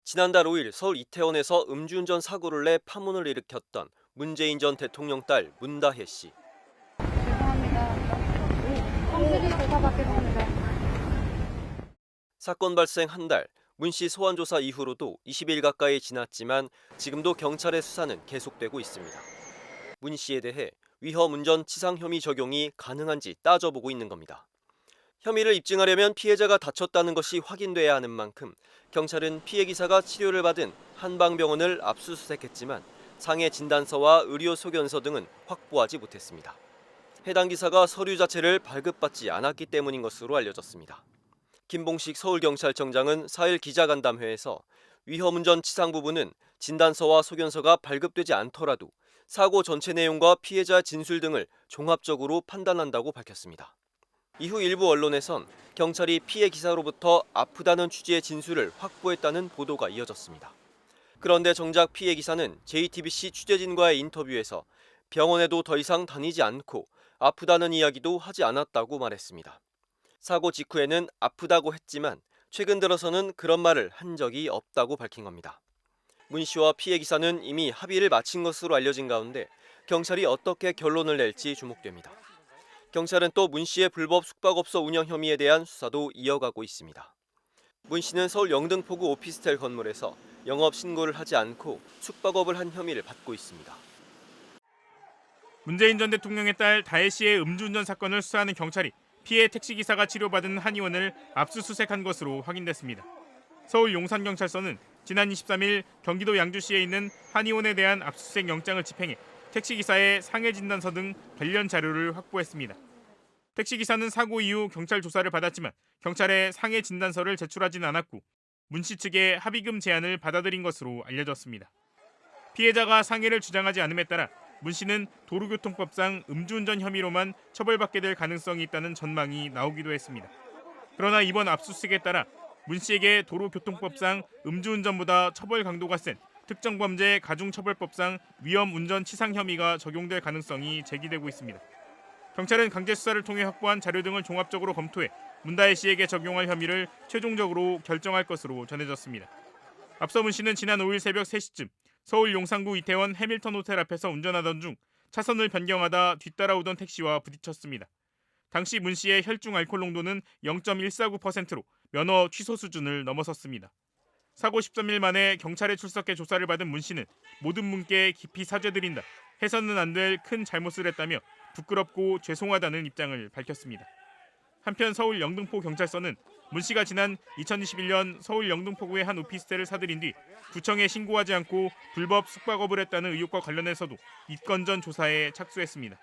지난달 5일 서울 이태원에서 음주운전 사고를 내 파문을 일으켰던 문재인 전 대통령 딸 문다혜 씨. 죄송합니다. 성실히 조사받겠습니다. 사건 발생 한 달, 문 씨 소환 조사 이후로도 20일 가까이 지났지만 지금도 경찰의 수사는 계속되고 있습니다. 문 씨에 대해 위험 운전 치상 혐의 적용이 가능한지 따져보고 있는 겁니다. 혐의를 입증하려면 피해자가 다쳤다는 것이 확인돼야 하는 만큼 경찰은 피해 기사가 치료를 받은 한방병원을 압수수색했지만 상해 진단서와 의료 소견서 등은 확보하지 못했습니다. 해당 기사가 서류 자체를 발급받지 않았기 때문인 것으로 알려졌습니다. 김봉식 서울경찰청장은 4일 기자간담회에서 위험운전 치상 부분은 진단서와 소견서가 발급되지 않더라도 사고 전체 내용과 피해자 진술 등을 종합적으로 판단한다고 밝혔습니다. 이후 일부 언론에선 경찰이 피해 기사로부터 아프다는 취지의 진술을 확보했다는 보도가 이어졌습니다. 그런데 정작 피해 기사는 JTBC 취재진과의 인터뷰에서 병원에도 더 이상 다니지 않고 아프다는 이야기도 하지 않았다고 말했습니다. 사고 직후에는 아프다고 했지만 최근 들어서는 그런 말을 한 적이 없다고 밝힌 겁니다. 문 씨와 피해 기사는 이미 합의를 마친 것으로 알려진 가운데 경찰이 어떻게 결론을 낼지 주목됩니다. 경찰은 또 문 씨의 불법 숙박업소 운영 혐의에 대한 수사도 이어가고 있습니다. 문 씨는 서울 영등포구 오피스텔 건물에서 영업 신고를 하지 않고 숙박업을 한 혐의를 받고 있습니다. 문재인 전 대통령의 딸 다혜 씨의 음주운전 사건을 수사하는 경찰이 피해 택시기사가 치료받은 한의원을 압수수색한 것으로 확인됐습니다. 서울 용산경찰서는 지난 23일 경기도 양주시에 있는 한의원에 대한 압수수색 영장을 집행해 택시기사의 상해 진단서 등 관련 자료를 확보했습니다. 택시기사는 사고 이후 경찰 조사를 받았지만 경찰에 상해 진단서를 제출하진 않았고 문 씨 측의 합의금 제안을 받아들인 것으로 알려졌습니다. 피해자가 상해를 주장하지 않음에 따라 문 씨는 도로교통법상 음주운전 혐의로만 처벌받게 될 가능성이 있다는 전망이 나오기도 했습니다. 그러나 이번 압수수색에 따라 문 씨에게 도로교통법상 음주운전보다 처벌 강도가 센 특정범죄 가중처벌법상 위험운전 치상 혐의가 적용될 가능성이 제기되고 있습니다. 경찰은 강제 수사를 통해 확보한 자료 등을 종합적으로 검토해 문다혜 씨에게 적용할 혐의를 최종적으로 결정할 것으로 전해졌습니다. 앞서 문 씨는 지난 5일 새벽 3시쯤 서울 용산구 이태원 해밀턴 호텔 앞에서 운전하던 중 차선을 변경하다 뒤따라오던 택시와 부딪혔습니다. 당시 문 씨의 혈중 알코올 농도는 0.149%로 면허 취소 수준을 넘어섰습니다. 사고 13일 만에 경찰에 출석해 조사를 받은 문 씨는 모든 분께 깊이 사죄드린다. 해서는 안 될 큰 잘못을 했다며 부끄럽고 죄송하다는 입장을 밝혔습니다. 한편 서울 영등포 경찰서는 문 씨가 지난 2021년 서울 영등포구의 한 오피스텔을 사들인 뒤 구청에 신고하지 않고 불법 숙박업을 했다는 의혹과 관련해서도 입건전 조사에 착수했습니다.